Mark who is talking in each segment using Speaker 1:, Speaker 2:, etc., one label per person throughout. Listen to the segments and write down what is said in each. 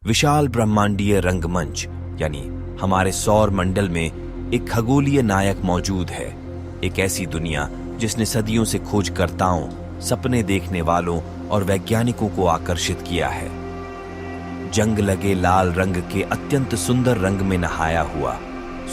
Speaker 1: विशाल ब्रह्मांडीय रंगमंच यानी हमारे सौर मंडल में एक खगोलीय नायक मौजूद है। एक ऐसी दुनिया जिसने सदियों से खोजकर्ताओं, सपने देखने वालों और वैज्ञानिकों को आकर्षित किया है। जंग लगे लाल रंग के अत्यंत सुंदर रंग में नहाया हुआ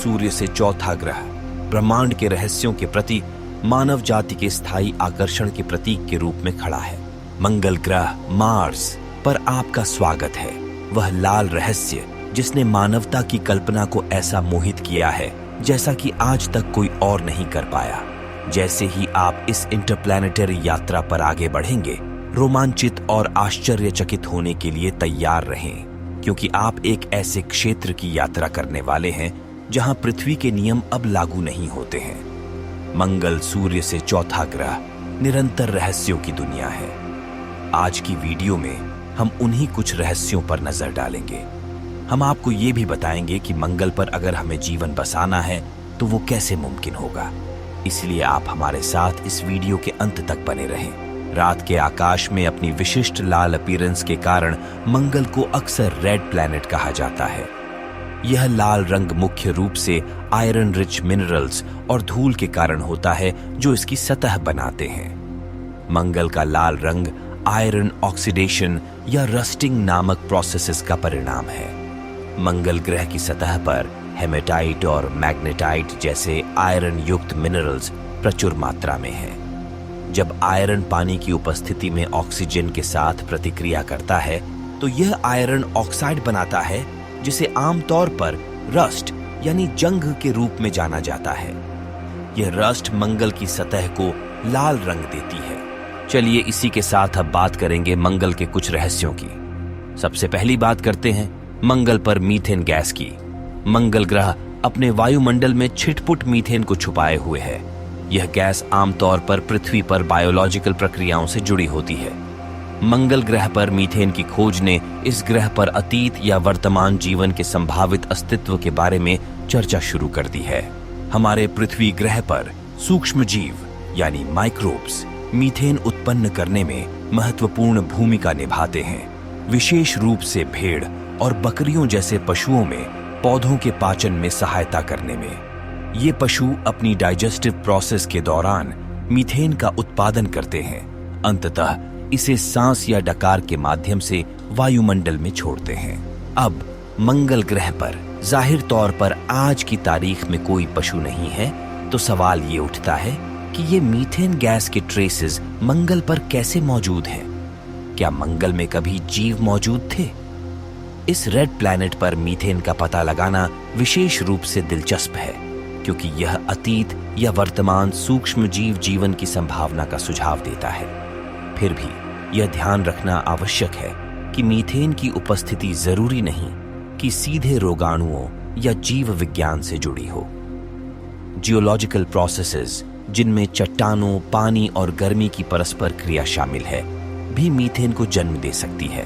Speaker 1: सूर्य से चौथा ग्रह ब्रह्मांड के रहस्यों के प्रति मानव जाति के स्थायी आकर्षण के प्रतीक के रूप में खड़ा है। मंगल ग्रह मार्स पर आपका स्वागत है। वह लाल रहस्य जिसने मानवता की कल्पना को ऐसा मोहित किया है जैसा कि आज तक कोई और नहीं कर पाया। जैसे ही आप इस इंटरप्लैनेटरी यात्रा पर आगे बढ़ेंगे, रोमांचित और आश्चर्यचकित होने के लिए तैयार रहें, क्योंकि आप एक ऐसे क्षेत्र की यात्रा करने वाले हैं जहां पृथ्वी के नियम अब लागू नहीं होते हैं। मंगल सूर्य से चौथा ग्रह निरंतर रहस्यों की दुनिया है। आज की वीडियो में हम उन्हीं कुछ रहस्यों पर नजर डालेंगे। हम आपको ये भी बताएंगे कि मंगल पर अगर हमें जीवन बसाना है तो वो कैसे मुमकिन होगा। इसलिए आप हमारे साथ इस वीडियो के अंत तक बने रहें। रात के आकाश में अपनी विशिष्ट लाल अपीयरेंस के कारण मंगल को अक्सर रेड प्लैनेट कहा जाता है। यह लाल रंग मुख्य रूप से आयरन रिच मिनरल्स और धूल के कारण होता है जो इसकी सतह बनाते हैं। मंगल का लाल रंग आयरन ऑक्सीडेशन या रस्टिंग नामक प्रोसेसेस का परिणाम है। मंगल ग्रह की सतह पर हेमेटाइट और मैग्नेटाइट जैसे आयरन युक्त मिनरल्स प्रचुर मात्रा में हैं। जब आयरन पानी की उपस्थिति में ऑक्सीजन के साथ प्रतिक्रिया करता है तो यह आयरन ऑक्साइड बनाता है, जिसे आमतौर पर रस्ट यानी जंग के रूप में जाना जाता है। यह रस्ट मंगल की सतह को लाल रंग देती है। चलिए इसी के साथ अब बात करेंगे मंगल के कुछ रहस्यों की। सबसे पहली बात करते हैं मंगल पर मीथेन गैस की। मंगल ग्रह अपने वायुमंडल में छिटपुट मीथेन को छुपाए हुए है। यह गैस आमतौर पर पृथ्वी पर बायोलॉजिकल प्रक्रियाओं से जुड़ी होती है। मंगल ग्रह पर मीथेन की खोज ने इस ग्रह पर अतीत या वर्तमान जीवन के संभावित अस्तित्व के बारे में चर्चा शुरू कर दी है। हमारे पृथ्वी ग्रह पर सूक्ष्म जीव यानी माइक्रोब्स मीथेन उत्पन्न करने में महत्वपूर्ण भूमिका निभाते हैं। विशेष रूप से भेड़ और बकरियों जैसे पशुओं में पौधों के पाचन में सहायता करने में। ये पशु अपनी डाइजेस्टिव प्रोसेस के दौरान मीथेन का उत्पादन करते हैं। अंततः इसे सांस या डकार के माध्यम से वायुमंडल में छोड़ते हैं। अब मंगल ग्रह पर जाहिर तौर पर आज की तारीख में कोई पशु नहीं है, तो सवाल ये उठता है कि ये मीथेन गैस के ट्रेसेस मंगल पर कैसे मौजूद हैं? क्या मंगल में कभी जीव मौजूद थे? इस रेड प्लैनेट पर मीथेन का पता लगाना विशेष रूप से दिलचस्प है, क्योंकि यह अतीत या वर्तमान सूक्ष्म जीव जीवन की संभावना का सुझाव देता है। फिर भी यह ध्यान रखना आवश्यक है कि मीथेन की उपस्थिति जरूरी नहीं कि सीधे रोगाणुओं या जीव विज्ञान से जुड़ी हो। जियोलॉजिकल प्रोसेसेस जिनमें चट्टानों, पानी और गर्मी की परस्पर क्रिया शामिल है, भी मीथेन को जन्म दे सकती है।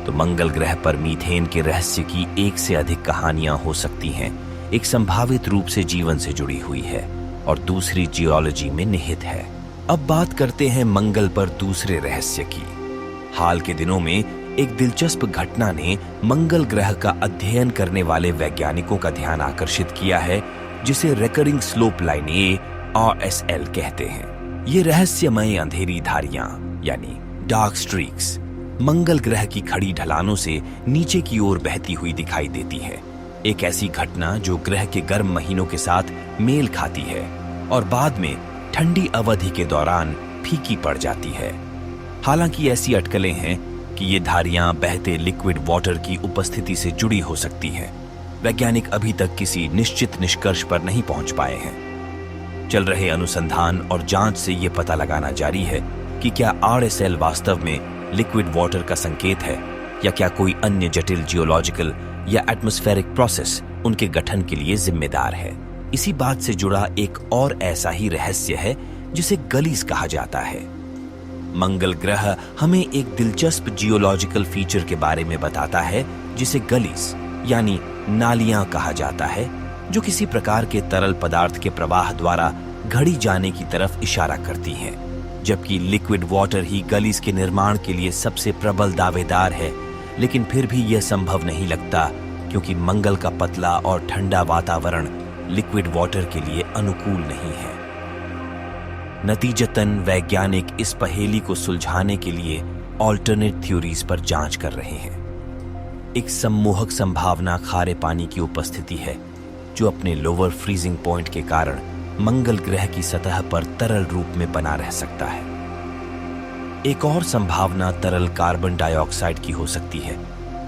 Speaker 1: तो मंगल ग्रह पर मीथेन के रहस्य की एक से अधिक कहानियां हो सकती हैं। एक संभावित रूप से जीवन से जुड़ी हुई है और दूसरी जियोलॉजी में निहित है। अब बात करते हैं मंगल पर दूसरे रहस्य की। हाल के दिनों में एक दिलचस्प घटना ने मंगल ग्रह का अध्ययन करने वाले वैज्ञानिकों का ध्यान आकर्षित किया है, जिसे रिकरिंग स्लोप लाइन RSL कहते हैं। ये रहस्यमय अंधेरी धारियां यानी डार्क स्ट्रीक्स मंगल ग्रह की खड़ी ढलानों से नीचे की ओर बहती हुई दिखाई देती है। एक ऐसी घटना जो ग्रह के गर्म महीनों के साथ मेल खाती है और बाद में ठंडी अवधि के दौरान फीकी पड़ जाती है। हालांकि ऐसी अटकलें हैं कि ये धारियां बहते लिक्विड वाटर की उपस्थिति से जुड़ी हो सकती हैं। वैज्ञानिक अभी तक किसी निश्चित निष्कर्ष पर नहीं पहुंच पाए हैं। चल रहे अनुसंधान और जांच से ये पता लगाना जारी है कि क्या RSL वास्तव में लिक्विड वाटर का संकेत है या क्या कोई अन्य जटिल जियोलॉजिकल या एटमॉस्फेरिक प्रोसेस उनके गठन के लिए जिम्मेदार है। इसी बात से जुड़ा एक और ऐसा ही रहस्य है जिसे गलीस कहा जाता है। मंगल ग्रह हमें एक दिलचस्प जियोलॉजिकल फीचर के बारे में बताता है जिसे गलीस यानी नालियां कहा जाता है, जो किसी प्रकार के तरल पदार्थ के प्रवाह द्वारा घड़ी जाने की तरफ इशारा करती हैं। जबकि लिक्विड वाटर ही गलीज के निर्माण के लिए सबसे प्रबल दावेदार है, लेकिन फिर भी यह संभव नहीं लगता क्योंकि मंगल का पतला और ठंडा वातावरण लिक्विड वाटर के लिए अनुकूल नहीं है। नतीजतन वैज्ञानिक इस पहेली को सुलझाने के लिए ऑल्टरनेट थ्योरीज पर जांच कर रहे हैं। एक सम्मोहक संभावना खारे पानी की उपस्थिति है जो अपने लोअर फ्रीजिंग पॉइंट के कारण मंगल ग्रह की सतह पर तरल रूप में बना रह सकता है। एक और संभावना तरल कार्बन डाइऑक्साइड की हो सकती है,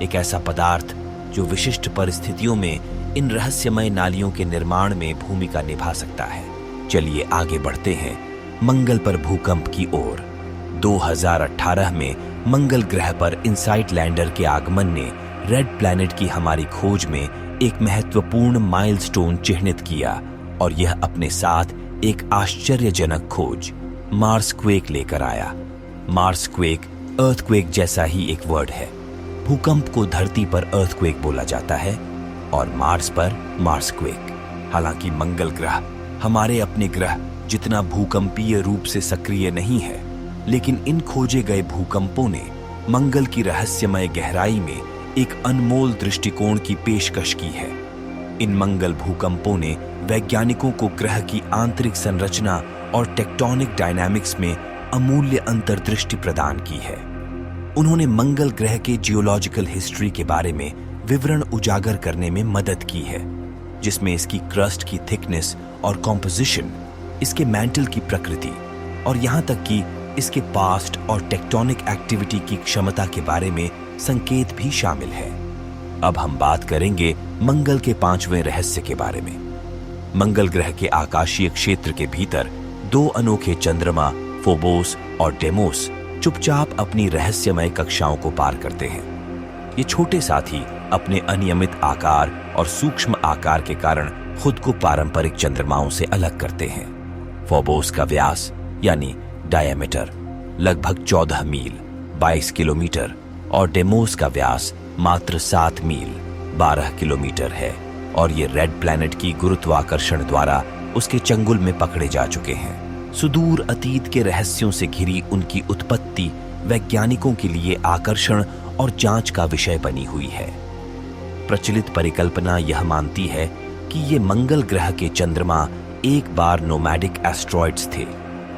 Speaker 1: एक ऐसा पदार्थ जो विशिष्ट परिस्थितियों में इन रहस्यमय नालियों के निर्माण में भूमिका निभा सकता है। चलिए आगे बढ़ते हैं मंगल पर भूकंप की ओर। 2018 में मंगल ग्रह पर इनसाइट लैंडर के आगमन ने रेड प्लैनेट की हमारी खोज में एक महत्वपूर्ण माइलस्टोन चिह्नित किया और यह अपने साथ एक आश्चर्यजनक खोज मार्स क्वेक लेकर आया। मार्स क्वेक अर्थक्वेक जैसा ही एक वर्ड है। भूकंप को धरती पर अर्थक्वेक बोला जाता है और मार्स पर मार्स क्वेक। हालांकि मंगल ग्रह हमारे अपने ग्रह जितना भूकंपीय रूप से सक्रिय नहीं है, लेकिन इन खोजे गए भूकंपों ने मंगल की रहस्यमय गहराई में एक अनमोल दृष्टिकोण की पेशकश की है। इन मंगल भूकंपों ने वैज्ञानिकों को ग्रह की आंतरिक संरचना और टेक्टोनिक डायनामिक्स में अमूल्य अंतर्दृष्टि प्रदान की है। उन्होंने मंगल ग्रह के जियोलॉजिकल हिस्ट्री के बारे में विवरण उजागर करने में मदद की है, जिसमें इसकी क्रस्ट की थिकनेस और कॉम्पोजिशन, इसके मैंटल की प्रकृति और यहां तक कि इसके पास्ट और टेक्टोनिक एक्टिविटी की क्षमता के बारे में संकेत भी शामिल है। अब हम बात करेंगे मंगल के 5वें रहस्य के बारे में। मंगल ग्रह के आकाशीय क्षेत्र के भीतर 2 अनोखे चंद्रमा फोबोस और डेमोस चुपचाप अपनी रहस्यमय कक्षाओं को पार करते हैं। ये छोटे साथी अपने अनियमित आकार और सूक्ष्म आकार के कारण खुद को पारंपरिक चंद्रमाओं से अलग करते हैं। फोबोस का व्यास यानी डायमीटर लगभग 14 मील 22 किलोमीटर और डेमोस का व्यास मात्र 7 मील 12 किलोमीटर है और ये रेड प्लैनेट की गुरुत्वाकर्षण द्वारा उसके चंगुल में पकड़े जा चुके हैं। सुदूर अतीत के रहस्यों से घिरी उनकी उत्पत्ति वैज्ञानिकों के लिए आकर्षण और जांच का विषय बनी हुई है। प्रचलित परिकल्पना यह मानती है कि ये मंगल ग्रह के चंद्रमा एक बार नोमैडिक एस्ट्रॉइड्स थे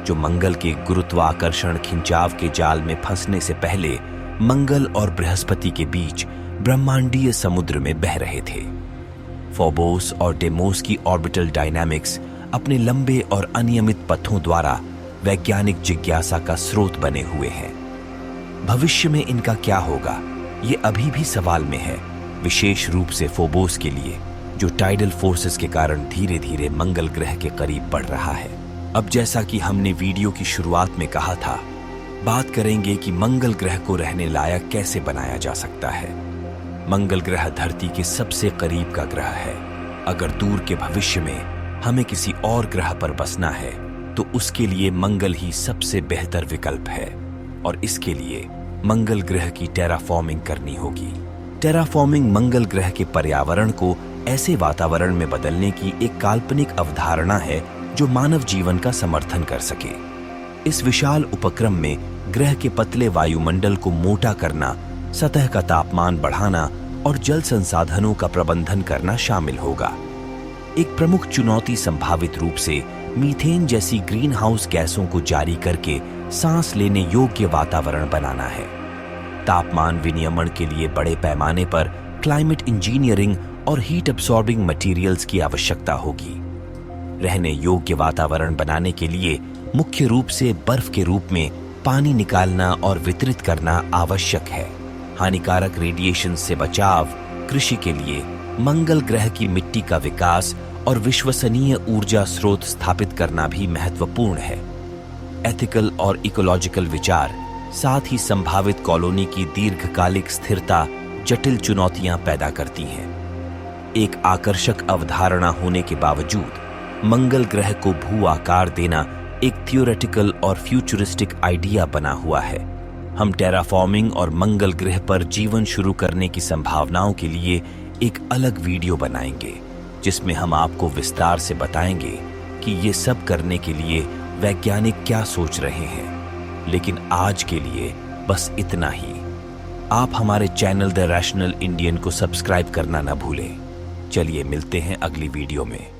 Speaker 1: जो मंगल के गुरुत्वाकर्षण खिंचाव के जाल में फंसने से पहले मंगल और बृहस्पति के बीच ब्रह्मांडीय समुद्र में बह रहे थे। फोबोस और डेमोस की ऑर्बिटल डायनामिक्स अपने लंबे और अनियमित पथों द्वारा वैज्ञानिक जिज्ञासा का स्रोत बने हुए हैं। भविष्य में इनका क्या होगा, ये अभी भी सवाल में है, विशेष रूप से फोबोस के लिए जो टाइडल फोर्सेस के कारण धीरे धीरे मंगल ग्रह के करीब बढ़ रहा है। अब जैसा कि हमने वीडियो की शुरुआत में कहा था, बात करेंगे कि मंगल ग्रह को रहने लायक कैसे बनाया जा सकता है। मंगल ग्रह धरती के सबसे करीब का ग्रह है। अगर दूर के भविष्य में हमें किसी और ग्रह पर बसना है तो उसके लिए मंगल ही सबसे बेहतर विकल्प है और इसके लिए मंगल ग्रह की टेराफॉर्मिंग करनी होगी। टेराफॉर्मिंग मंगल ग्रह के पर्यावरण को ऐसे वातावरण में बदलने की एक काल्पनिक अवधारणा है जो मानव जीवन का समर्थन कर सके। इस विशाल उपक्रम में ग्रह के पतले वायुमंडल को मोटा करना, सतह का तापमान बढ़ाना और जल संसाधनों का प्रबंधन करना शामिल होगा। एक प्रमुख चुनौती संभावित रूप से मीथेन जैसी ग्रीन हाउस गैसों को जारी करके सांस लेने योग्य वातावरण बनाना है। तापमान विनियमन के लिए बड़े पैमाने पर क्लाइमेट इंजीनियरिंग और हीट अब्सॉर्बिंग मटेरियल्स की आवश्यकता होगी। रहने योग्य वातावरण बनाने के लिए मुख्य रूप से बर्फ के रूप में पानी निकालना और वितरित करना आवश्यक है। हानिकारक रेडिएशन से बचाव, कृषि के लिए मंगल ग्रह की मिट्टी का विकास और विश्वसनीय ऊर्जा स्रोत स्थापित करना भी महत्वपूर्ण है। एथिकल और इकोलॉजिकल विचार, साथ ही संभावित कॉलोनी की दीर्घकालिक स्थिरता जटिल चुनौतियां पैदा करती हैं। एक आकर्षक अवधारणा होने के बावजूद मंगल ग्रह को भू आकार देना एक थियोरेटिकल और फ्यूचरिस्टिक आइडिया बना हुआ है। हम टेराफॉर्मिंग और मंगल ग्रह पर जीवन शुरू करने की संभावनाओं के लिए एक अलग वीडियो बनाएंगे, जिसमें हम आपको विस्तार से बताएंगे कि ये सब करने के लिए वैज्ञानिक क्या सोच रहे हैं। लेकिन आज के लिए बस इतना ही। आप हमारे चैनल द रैशनल इंडियन को सब्सक्राइब करना ना भूलें। चलिए मिलते हैं अगली वीडियो में।